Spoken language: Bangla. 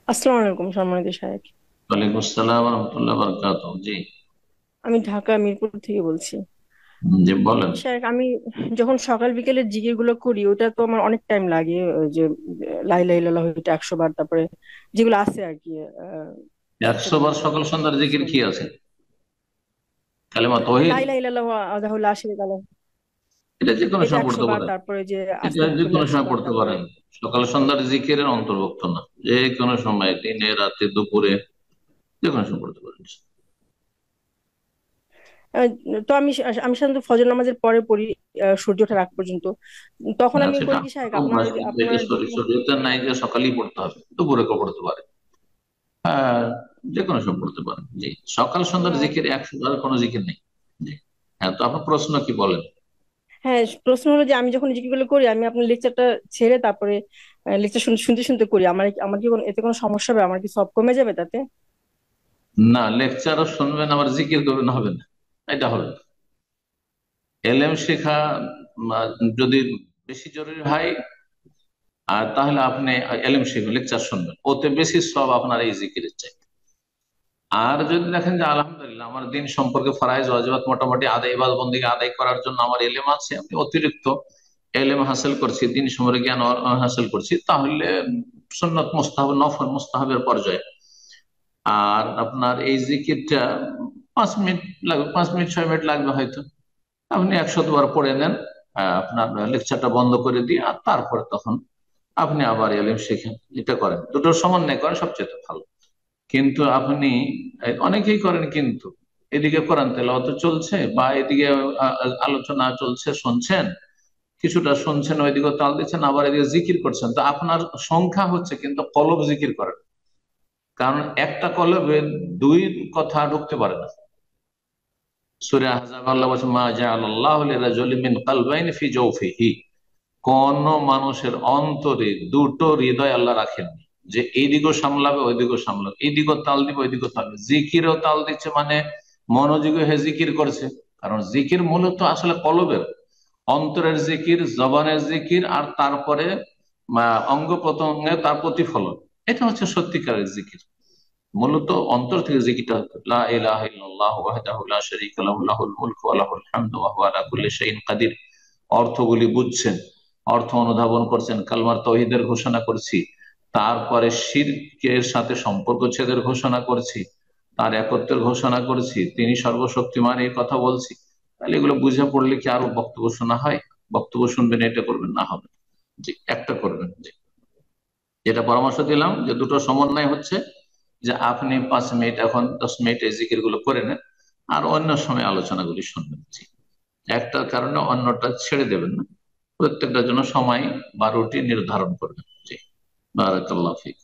আসসালামু আলাইকুম সম্মানিত সাহেব। ওয়ালাইকুম আসসালাম রহমতুল্লাহ বরকাত। জি। আমি ঢাকা মিরপুর থেকে বলছি। জি বলেন। সাহেব, আমি যখন সকাল বিকেলের জিকির গুলো করি ওটা তো আমার অনেক টাইম লাগে। ওই যে লাই লাই লাল্লাহ ওইটা 100 বার, তারপরে যেগুলো আছে আর কি, 100 বার ছেচল্লিশটা সকাল সন্ধ্যার জিকির কি বিসমিল্লাহ, আছে? কালেমা তৌহিদ। লাই লাই লাল্লাহ আদাহুল্লাহ আশিরিক আলাহ, এটা যে কোনো এটা সময় একশো পড়তে বার পারেন। তারপরে যে এটা যে আস্তাগফিরুল্লাহ কোনো একশো সময় বার পড়তে তারপরে। পারেন। সকাল সন্ধ্যার জিকিরের অন্তর্ভুক্ত না, যে কোনো সময়, দিনে রাতে দুপুরে, যে কোনো সময় পড়তে পারেন। আহ, তো আমি সাধারণত ফজর নামাজের পরে পড়ি, সূর্য ওঠার আগ পর্যন্ত। তখন হ্যাঁ, আমি সেটা করি কি সাহেব, আপনার অভ্যাস। আপনার সরি, শরীয়তে নাই যে সকালেই পড়তে হবে, দুপুরে কেউ পড়তে পারে। হ্যাঁ, যে কোনো সময় পড়তে পারেন। জি। সকাল সন্ধ্যার না। জিকির 100 বার কোনো জিকির নেই। জি। হ্যাঁ, তো আপনার প্রশ্ন কি বলেন? হ্যাঁ, প্রশ্ন হলো যে আমি যখন জিজ্ঞেস করি, আমি আপনার লেকচারটা ছেড়ে তারপরে লেকচার শুনতে শুনতে করি, আমার আমার কি এতে কোনো সমস্যা হবে? আমার কি সব কমে যাবে তাতে? না, লেকচারও শুনবেন আবার জিকির করবেন, হবে না। এটা হবে না। এলেম শেখা যদি বেশি জরুরি হয়, আর তাহলে আপনি এলেম শিখবেন, লেকচার শুনবেন, ওতে বেশি সব আপনার এই জিকিরের চাই। আর যদি দেখেন যে আলহামদুলিল্লাহ আমার দিন সম্পর্কে ফরাইজ ওয়াজিবাত মোটামুটি আদায়, ইবাদত বন্দেগী আদায় করার জন্য আমার এলেম আছে, আমি অতিরিক্ত এলেম হাসিল করছি, দিন সম্পর্কে জ্ঞান হাসিল করছি, তাহলে সুন্নত মুস্তাহাব, নফল মুস্তাহাবের পর্যায়ে। আর আপনার এই জিকিরটা 5 মিনিট লাগবে, 5 মিনিট 6 মিনিট লাগবে হয়তো। আপনি 100 বার পড়ে নেন, আপনার লেকচারটা বন্ধ করে দিয়ে, আর তারপরে তখন আপনি আবার এলেম শেখেন। এটা করেন, দুটোর সমন্বয় করেন, সবচেয়ে ভালো। কিন্তু আপনি অনেকেই করেন, কিন্তু এদিকে কোরআন তেলাওয়াত চলছে বা এদিকে আলোচনা চলছে, শুনছেন, কিছুটা শুনছেন, ওইদিকে তাল দিচ্ছেন, আবার এদিকে জিকির করছেন, তো আপনার সংখ্যা হচ্ছে, কিন্তু কলব জিকির করেন। কারণ একটা কলবে দুই কথা ঢুকতে পারে না। সূরা আহজাব আল্লাহ বলছে, মা জাআলাল্লাহু লিরাজুলিন মিন কালবাইনি ফি জাওফিহি। কোন মানুষের অন্তরে দুটো হৃদয় আল্লাহ রাখেননি, যে এইদিকেও সামলাবে ওইদিকেও সামলাবে, এইদিকেও তাল দিবে ওইদিকেও তাল দিবে। জিকিরও তাল দিচ্ছে মানে মনোযোগী হয়ে জিকির করছে। কারণ জিকির মূলত আসলে কলবের, অন্তরের জিকির, জবানের জিকির, আর তারপরে অঙ্গ প্রত্যঙ্গে তার প্রতিফলন। এটা হচ্ছে সত্যিকারের জিকির। মূলত অন্তর থেকে জিকিরটা হতো, লা ইলাহা ইল্লাল্লাহু ওয়াহদাহু লা শারীকা লাহু লাহুল মুলকু ওয়া লাহুল হামদু ওয়া হুয়া আলা কুল্লি শাইইন কাদির। অর্থগুলি বুঝছেন, অর্থ অনুধাবন করছেন, কালমার তৌহিদের ঘোষণা করছি, তারপরে শিরকের সাথে সম্পর্ক ছেদের ঘোষণা করছি, তার একত্বের ঘোষণা করছি, তিনি সর্বশক্তিমান, এই কথা বলছি। তাহলে এগুলো বুঝে পড়লে কি আরো বক্তব্য শোনা হয়? বক্তব্য শুনবেন, এটা করবেন না, হবে না। জি, একটা করবেন। জি। যেটা পরামর্শ দিলাম যে দুটো সমন্বয় হচ্ছে, যে আপনি 5 মিনিট, এখন 10 মিনিট এই জিকির গুলো করে নেন, আর অন্য সময় আলোচনাগুলি শুনবেন। জি। একটার কারণে অন্যটা ছেড়ে দেবেন না, প্রত্যেকটার জন্য সময় বা রুটিন নির্ধারণ করবেন। জি। বারাকাল্লাহ ফিক।